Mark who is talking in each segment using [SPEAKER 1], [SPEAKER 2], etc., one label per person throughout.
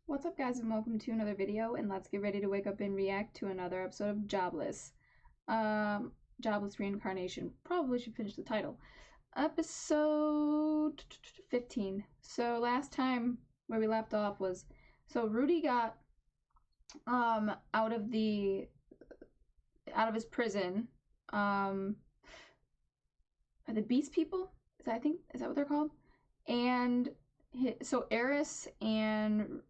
[SPEAKER 1] What's up, guys, and welcome to another video, and let's get ready to wake up and react to another episode of Jobless. Jobless Reincarnation. Probably should finish the title. Episode 15. So last time where we left off was, so Rudy got out of his prison. Are the Beast People? Is that what they're called? And so Eris and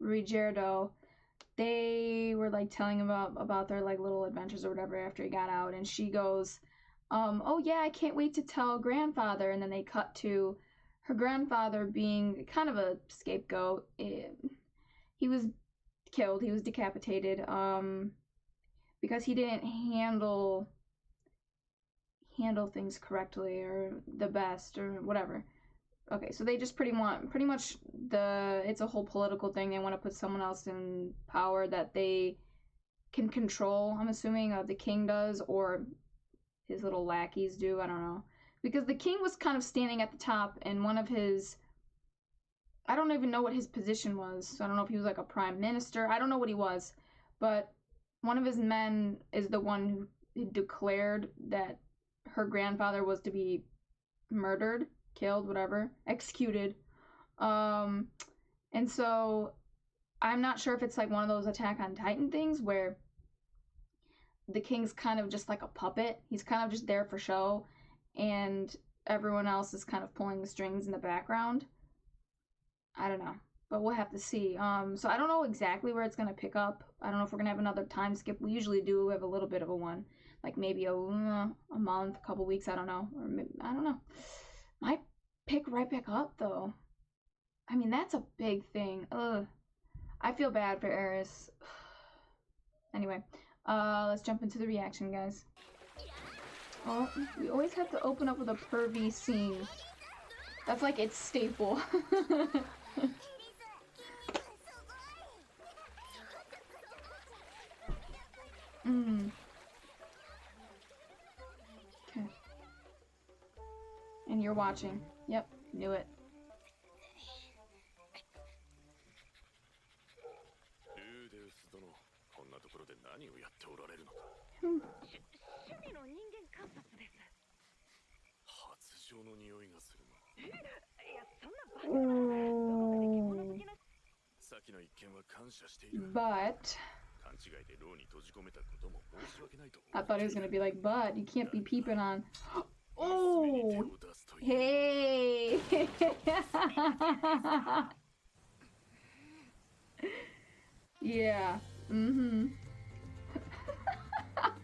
[SPEAKER 1] Rigerdo, they were like telling him about their like little adventures or whatever after he got out, and she goes, oh yeah, I can't wait to tell grandfather. And then they cut to her grandfather being kind of a scapegoat. He was killed, he was decapitated, because he didn't handle things correctly or the best or whatever. Okay, so they just pretty much it's a whole political thing. They want to put someone else in power that they can control, I'm assuming, the king does, or his little lackeys do, I don't know. Because the king was kind of standing at the top, and one of his, I don't even know what his position was, so I don't know if he was like a prime minister, I don't know what he was, but one of his men is the one who declared that her grandfather was to be murdered, killed, whatever, executed. And so I'm not sure if it's like one of those Attack on Titan things where the king's kind of just like a puppet. He's kind of just there for show, and everyone else is kind of pulling the strings in the background. I don't know, but we'll have to see. So I don't know exactly where it's gonna pick up. I don't know if we're gonna have another time skip. We usually do have a little bit of a one, like maybe a month, a couple weeks. I don't know, or maybe, I don't know. Might pick right back up though. I mean, that's a big thing. Ugh. I feel bad for Eris. Anyway, let's jump into the reaction, guys. Oh, we always have to open up with a pervy scene. That's like its staple. Okay. And you're watching. Yep, knew it. But I thought he was gonna be like, but you can't be peeping on. Oh, hey. Yeah.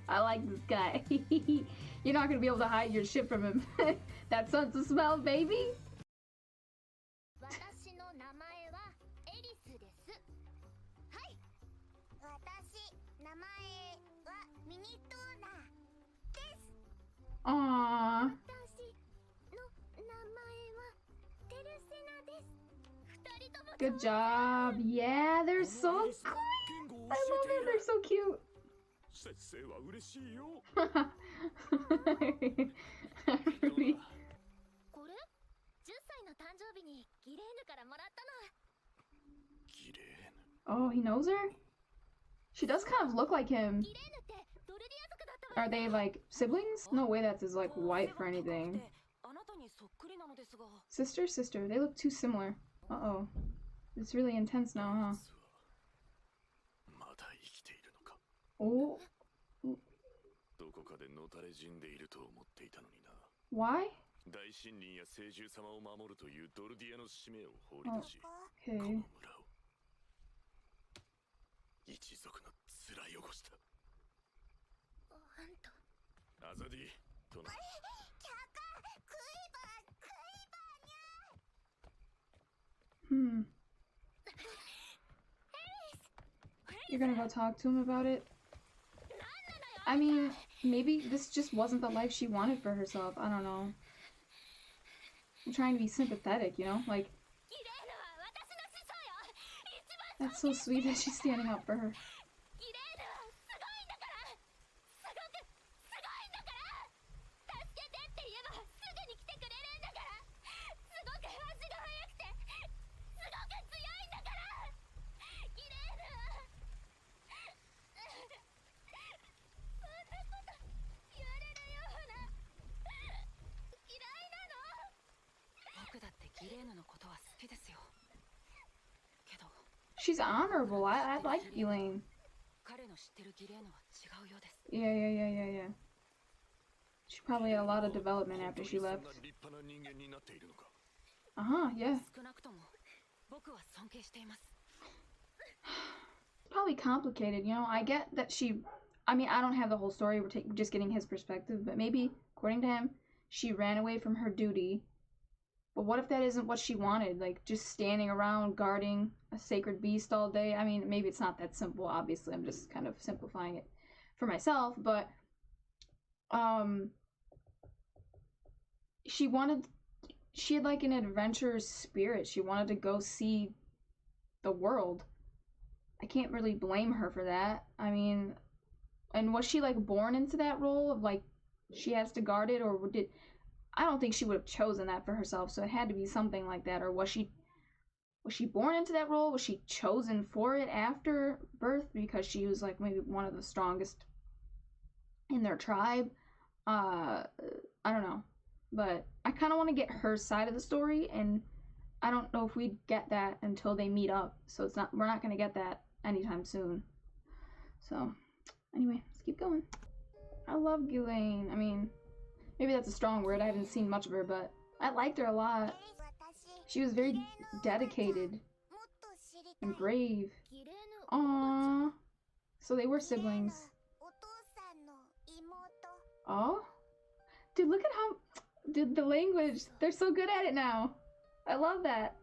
[SPEAKER 1] I like this guy. You're not gonna be able to hide your shit from him. That sense of smell, baby. Aww. Good job. Yeah, they're so cute. I love it. They're so cute. Rudy. Oh, he knows her? She does kind of look like him. Are they like siblings? No way that's his like wife or anything. Sister? They look too similar. Uh-oh. It's really intense now, huh? Oh. Why? Oh, okay. You're gonna go talk to him about it? I mean, maybe this just wasn't the life she wanted for herself. I don't know. I'm trying to be sympathetic, you know? Like, that's so sweet that she's standing up for her. She's honorable. I like Elaine. Yeah. She probably had a lot of development after she left. Yeah. Probably complicated, you know. I get that I mean, I don't have the whole story. We're just getting his perspective, but maybe, according to him, she ran away from her duty. But what if that isn't what she wanted? Like, just standing around guarding a sacred beast all day? I mean, maybe it's not that simple, obviously. I'm just kind of simplifying it for myself, but she had like an adventurous spirit. She wanted to go see the world. I can't really blame her for that. I mean, and was she like born into that role of like she has to guard it, or I don't think she would have chosen that for herself, so it had to be something like that. Or was she born into that role? Was she chosen for it after birth because she was like maybe one of the strongest in their tribe? I don't know. But I kind of want to get her side of the story, and I don't know if we'd get that until they meet up. So we're not going to get that anytime soon. So, anyway, let's keep going. I love Ghislaine. I mean, maybe that's a strong word. I haven't seen much of her, but I liked her a lot. She was very dedicated and brave. Aww. So they were siblings. Oh? Dude, look at how... Dude, the language. They're so good at it now. I love that.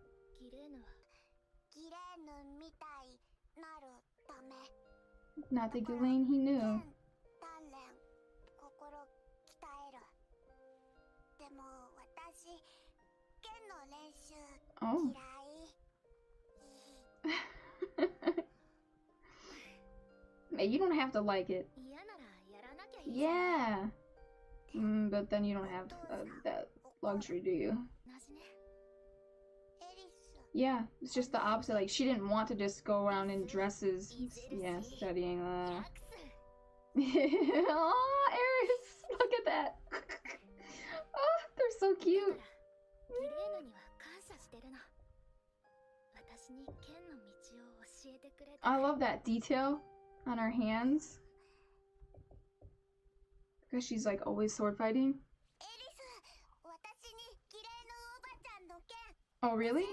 [SPEAKER 1] Not the Ghislaine he knew. Oh. You don't have to like it. Yeah. But then you don't have that luxury, do you? Yeah, it's just the opposite. Like, she didn't want to just go around in dresses. Yeah, studying. Oh, Eris! Look at that! Oh, they're so cute! I love that detail on her hands. Because she's like always sword fighting. Oh, really?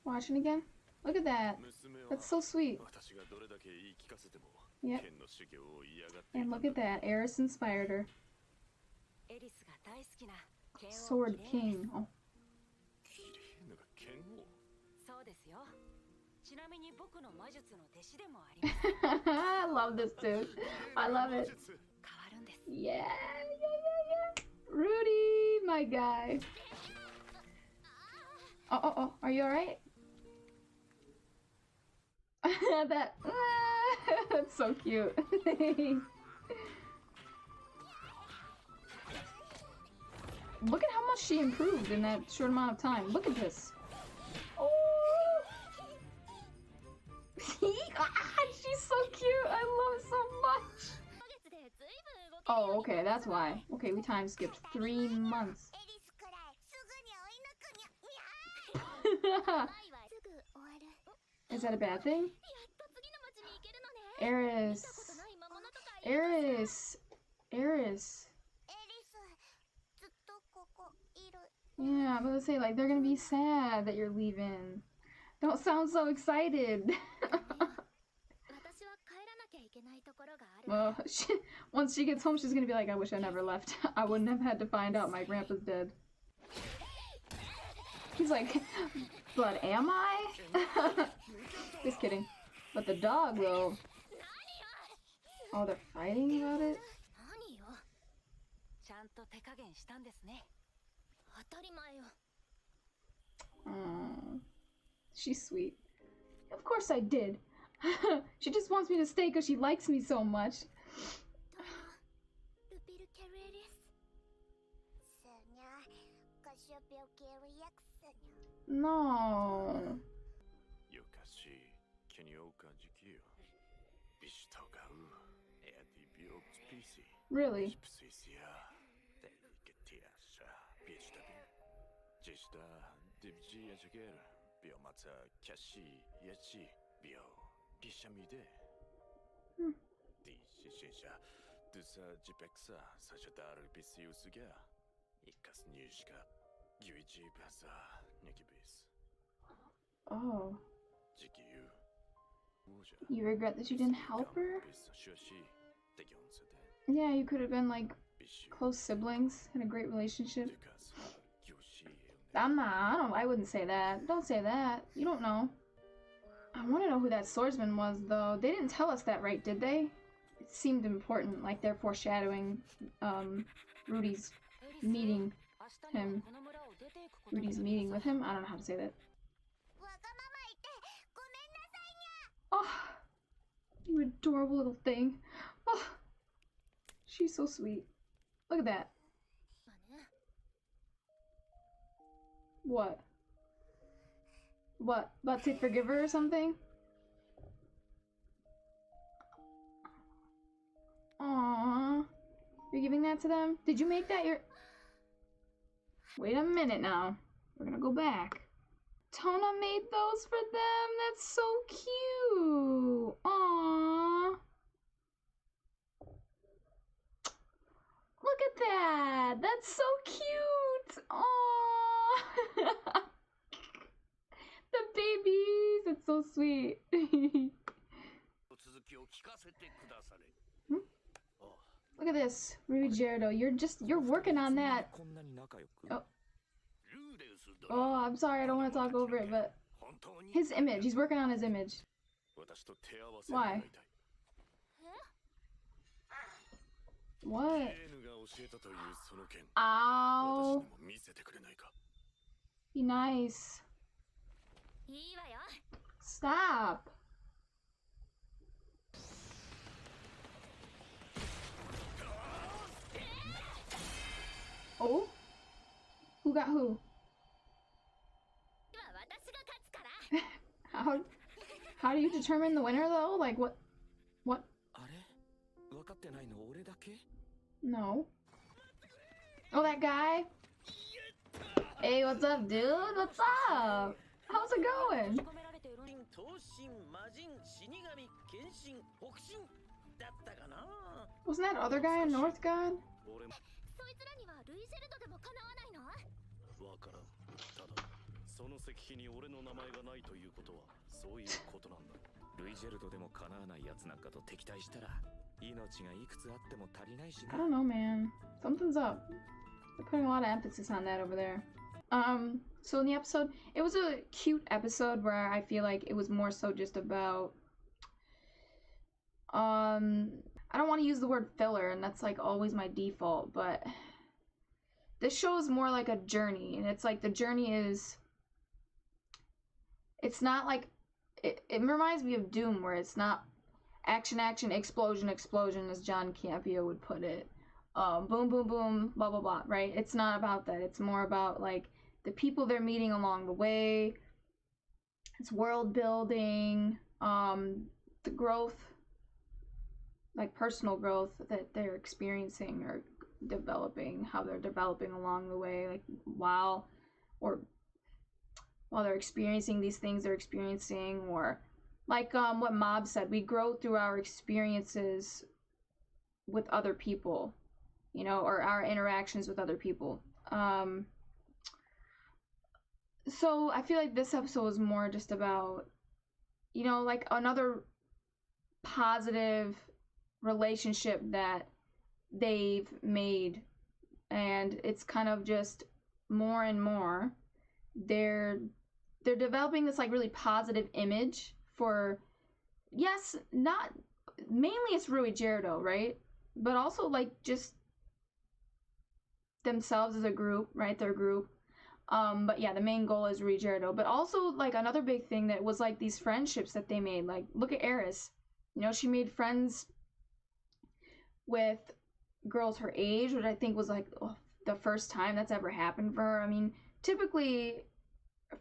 [SPEAKER 1] Watching again? Look at that. That's so sweet. Yep. And look at that. Eris inspired her. Sword King. Oh. I love this dude. I love it. Yeah. Rudy, my guy. Oh. Are you alright? That's so cute. Look at how much she improved in that short amount of time. Look at this. Oh. She's so cute. I love it so much. Oh, okay, that's why. Okay, we time skipped 3 months. Is that a bad thing? Eris. Yeah, I'm gonna say, like, they're gonna be sad that you're leaving. Don't sound so excited. Well, once she gets home, she's gonna be like, I wish I never left. I wouldn't have had to find out my grandpa's dead. He's like, but am I? Just kidding. But the dog, though. Oh, they're fighting about it? Oh, she's sweet. Of course I did. She just wants me to stay because she likes me so much. No. Really? Hmm. Oh. You regret that you didn't help her? Yeah, you could have been like close siblings, had a great relationship. I wouldn't say that. Don't say that. You don't know. I want to know who that swordsman was, though. They didn't tell us that, right, did they? It seemed important, like they're foreshadowing Rudy's meeting him. Rudy's meeting with him? I don't know how to say that. Oh, you adorable little thing. Oh, she's so sweet. Look at that. What? What? About to forgive her or something? Aww. You're giving that to them? Did you make that your... Wait a minute now. We're gonna go back. Tona made those for them? That's so cute. Aww. Look at that. That's so cute. Aww. The babies. It's so sweet. Look at this, Ruggiero. You're working on that. Oh, I'm sorry, I don't want to talk over it, but his image. He's working on his image. Why? What? Ow. Be nice. Stop. Oh? Who got who? How do you determine the winner though? Like what? No. Oh, that guy? Hey, what's up, dude? What's up? How's it going? Wasn't that other guy in North God? I don't know, man. Something's up. They're putting a lot of emphasis on that over there. So in the episode, it was a cute episode where I feel like it was more so just about, I don't want to use the word filler, and that's like always my default, but this show is more like a journey, and it's like the journey is, it's not like, it reminds me of Doom, where it's not action, explosion, as John Campea would put it. Boom, boom, boom, blah, blah, blah, right? It's not about that. It's more about, like, the people they're meeting along the way. It's world building, the growth, like, personal growth that they're experiencing or developing, how they're developing along the way, like, while they're experiencing these things they're experiencing, or like what Mob said, we grow through our experiences with other people, you know, or our interactions with other people. So I feel like this episode was more just about, you know, like another positive relationship that they've made, and it's kind of just more and more they're developing this like really positive image for, yes, not mainly it's Rui Gerardo, right, but also like just themselves as a group, right, their group. But yeah, the main goal is Rui Gerardo, but also like another big thing that was like these friendships that they made. Like look at Eris, you know, she made friends with girls her age, which I think was like the first time that's ever happened for her. I mean, typically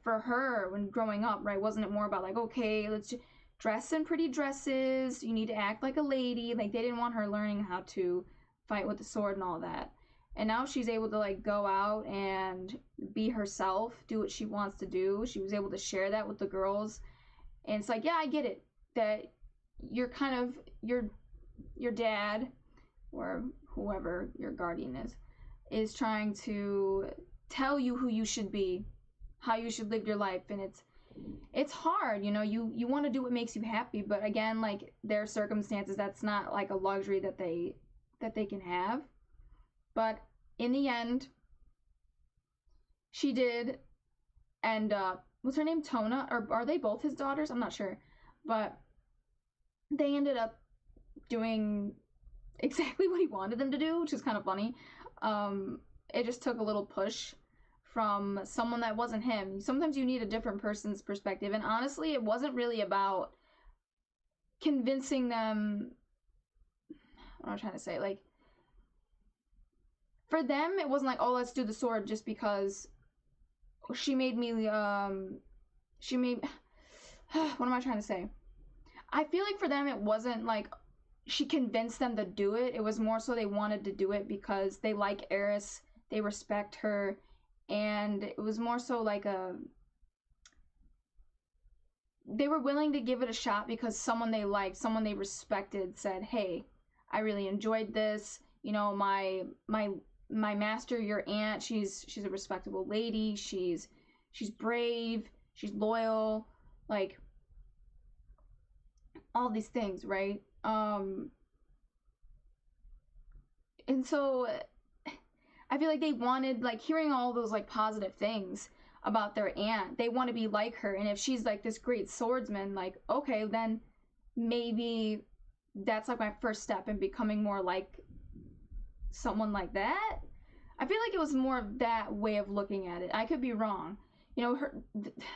[SPEAKER 1] for her when growing up, right? Wasn't it more about like, okay, let's just dress in pretty dresses, you need to act like a lady? Like, they didn't want her learning how to fight with the sword and all that. And now she's able to like go out and be herself, do what she wants to do. She was able to share that with the girls. And it's like, yeah, I get it, that you're kind of your dad or whoever your guardian is trying to tell you who you should be, how you should live your life. And it's hard, you know. You want to do what makes you happy, but again, like, their circumstances, that's not like a luxury that they can have. But in the end, she did end up, was her name Tona, or are they both his daughters? I'm not sure, but they ended up doing exactly what he wanted them to do, which is kind of funny. It just took a little push from someone that wasn't him. Sometimes you need a different person's perspective, and honestly, it wasn't really about convincing them. What am I trying to say? Like, for them, it wasn't like, oh, let's do the sword just because she made me, she made, what am I trying to say? I feel like for them, it wasn't like she convinced them to do it. It was more so they wanted to do it because they like Eris, they respect her, and it was more so like they were willing to give it a shot because someone they liked, someone they respected said, hey, I really enjoyed this. You know, my master, your aunt, she's a respectable lady. She's brave. She's loyal. Like, all these things, right? And so I feel like they wanted, like, hearing all those like positive things about their aunt. They want to be like her, and if she's like this great swordsman, like, okay, then maybe that's like my first step in becoming more like someone like that. I feel like it was more of that way of looking at it. I could be wrong. You know,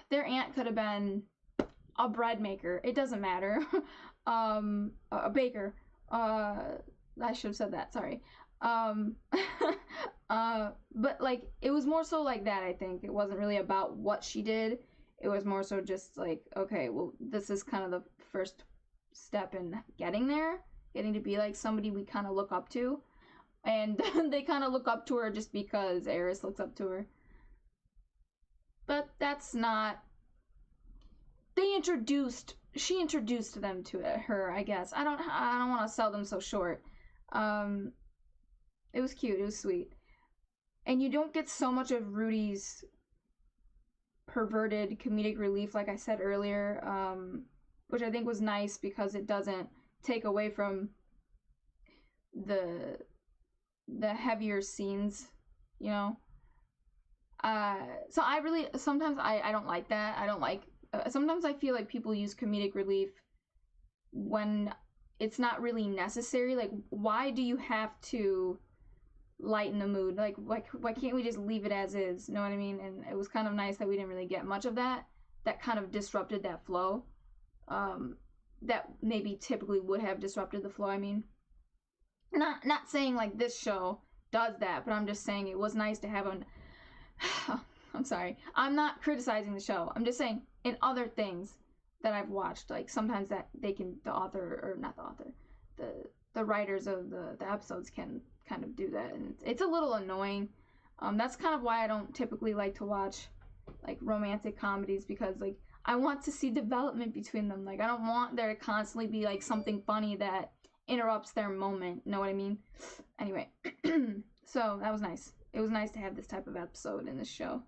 [SPEAKER 1] their aunt could have been a bread maker. It doesn't matter. A baker. I should have said that. Sorry. But like, it was more so like that. I think it wasn't really about what she did. It was more so just like, okay, well, this is kind of the first step in getting there, getting to be like somebody we kind of look up to. And they kind of look up to her just because Eris looks up to her. But that's not... She introduced them to her, I guess. I don't want to sell them so short. It was cute. It was sweet. And you don't get so much of Rudy's perverted comedic relief, like I said earlier, which I think was nice because it doesn't take away from the heavier scenes, you know. So I really, sometimes I don't like that. I don't like, sometimes I feel like people use comedic relief when it's not really necessary. Like, why do you have to lighten the mood? Like, why can't we just leave it as is? You know what I mean? And it was kind of nice that we didn't really get much of that. That kind of disrupted that flow. That maybe typically would have disrupted the flow. I mean, not saying like this show does that, but I'm just saying it was nice to have an... I'm sorry. I'm not criticizing the show. I'm just saying in other things that I've watched, like sometimes that they can, the author, or not the author, the writers of the episodes can kind of do that, and it's a little annoying. That's kind of why I don't typically like to watch like romantic comedies, because like I want to see development between them. Like, I don't want there to constantly be like something funny that interrupts their moment. Know what I mean? Anyway, so that was nice. It was nice to have this type of episode in this show.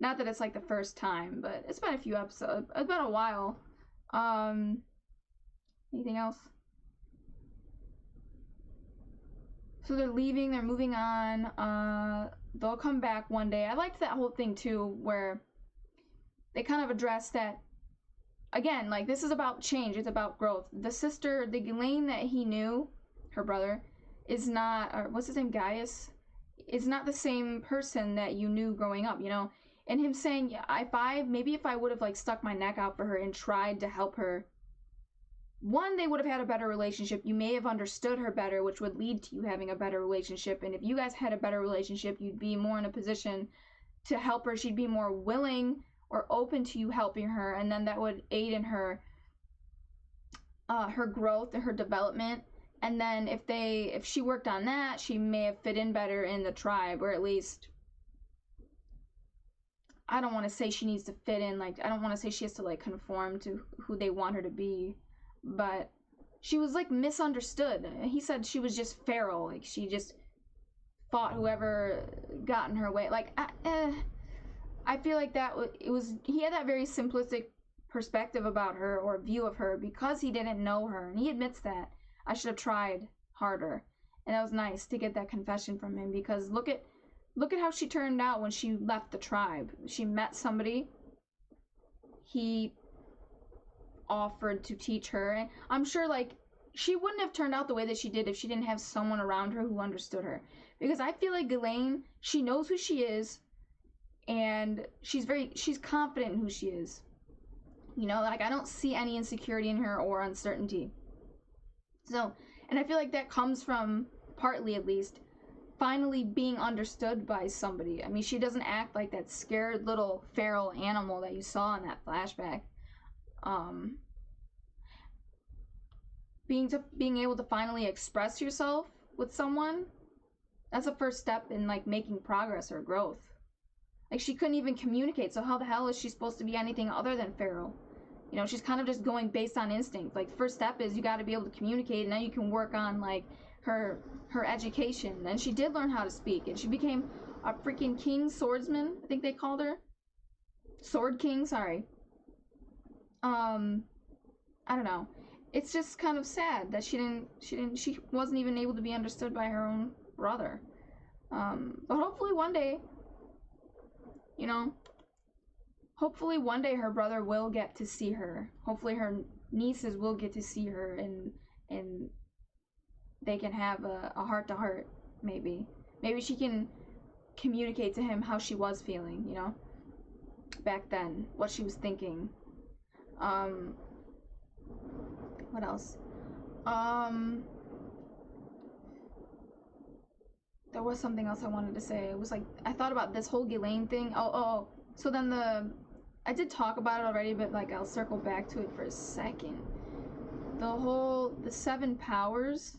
[SPEAKER 1] Not that it's like the first time, but it's been a few episodes. It's been a while. Anything else? So they're leaving, they're moving on. They'll come back one day. I liked that whole thing too, where they kind of addressed that, again, like, this is about change, it's about growth. The sister, the Ghislaine that he knew, her brother, is not, or what's his name, Gaius, is not the same person that you knew growing up, you know? And him saying, yeah, if I would have like stuck my neck out for her and tried to help her, one, they would have had a better relationship. You may have understood her better, which would lead to you having a better relationship. And if you guys had a better relationship, you'd be more in a position to help her, she'd be more willing or open to you helping her, and then that would aid in her her growth and her development. And then if she worked on that, she may have fit in better in the tribe, or at least, I don't want to say she needs to fit in, like, I don't want to say she has to, like, conform to who they want her to be, but she was, like, misunderstood. He said she was just feral, like, she just fought whoever got in her way. Like, I feel like he had that very simplistic perspective about her, or view of her, because he didn't know her, and he admits that. I should have tried harder, and that was nice to get that confession from him, because look at how she turned out when she left the tribe. She met somebody, he offered to teach her, and I'm sure, like, she wouldn't have turned out the way that she did if she didn't have someone around her who understood her. Because I feel like Ghislaine, she knows who she is, and she's confident in who she is. You know, like, I don't see any insecurity in her or uncertainty. So, and I feel like that comes from, partly at least, finally being understood by somebody. I mean, she doesn't act like that scared little feral animal that you saw in that flashback. Being able to finally express yourself with someone, that's a first step in, like, making progress or growth. Like, she couldn't even communicate, so how the hell is she supposed to be anything other than feral? You know, she's kind of just going based on instinct. Like, first step is you got to be able to communicate, and then you can work on, like, her education. And she did learn how to speak, and she became a freaking king swordsman, I think they called her. Sword king, sorry. I don't know. It's just kind of sad that she wasn't even able to be understood by her own brother. But hopefully one day, you know, hopefully one day her brother will get to see her. Hopefully her nieces will get to see her, and they can have a heart-to-heart, maybe. Maybe she can communicate to him how she was feeling, you know, back then, what she was thinking. What else? There was something else I wanted to say. It was like, I thought about this whole Ghislaine thing. So then I did talk about it already, but, like, I'll circle back to it for a second. The 7 powers,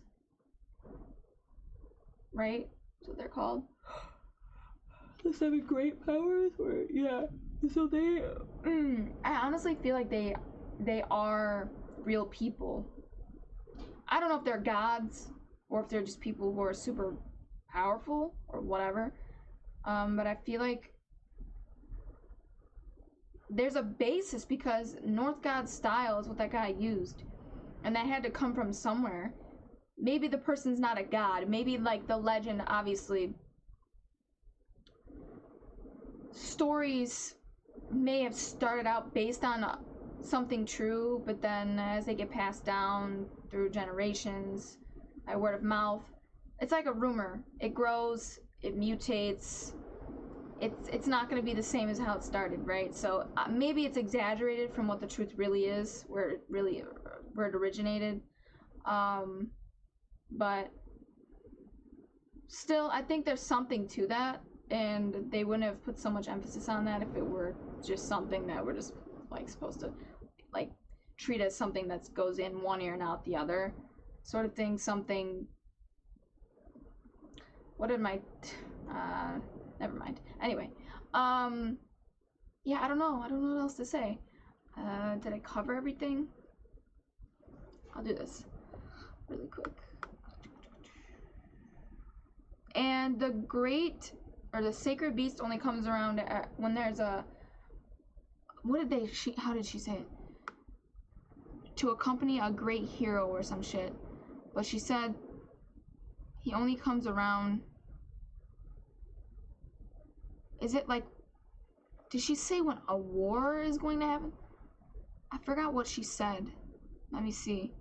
[SPEAKER 1] right? That's what they're called. The 7 great powers, or, yeah. So I honestly feel like they are real people. I don't know if they're gods, or if they're just people who are super powerful, or whatever. But I feel like there's a basis, because North God style is what that guy used, and that had to come from somewhere. Maybe the person's not a god. Maybe, like, the legend, obviously, stories may have started out based on something true, but then as they get passed down through generations, by word of mouth, it's like a rumor. It grows, it mutates. It's not going to be the same as how it started, right? So maybe it's exaggerated from what the truth really is, where it originated. But still, I think there's something to that, and they wouldn't have put so much emphasis on that if it were just something that we're just, like, supposed to, like, treat as something that goes in one ear and out the other, sort of thing. Something. What did my never mind. Anyway, yeah, I don't know what else to say. Did I cover everything? I'll do this really quick. And the sacred beast only comes around when there's a, how did she say it? To accompany a great hero or some shit. But she said he only comes around. Is it like, did she say when a war is going to happen? I forgot what she said. Let me see.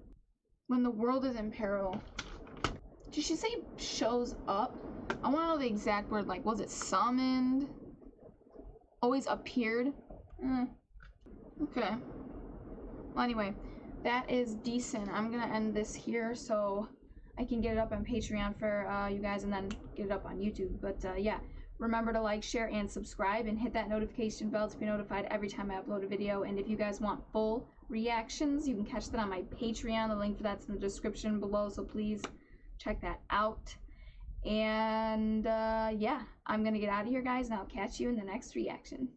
[SPEAKER 1] When the world is in peril. Did she say shows up? I want to know the exact word. Like, was it summoned? Always appeared? Okay. Well, anyway, that is decent. I'm going to end this here so I can get it up on Patreon for you guys, and then get it up on YouTube. But, yeah. Remember to like, share, and subscribe, and hit that notification bell to be notified every time I upload a video. And if you guys want full reactions, you can catch that on my Patreon. The link for that's in the description below, so please check that out. And yeah, I'm gonna get out of here, guys, and I'll catch you in the next reaction.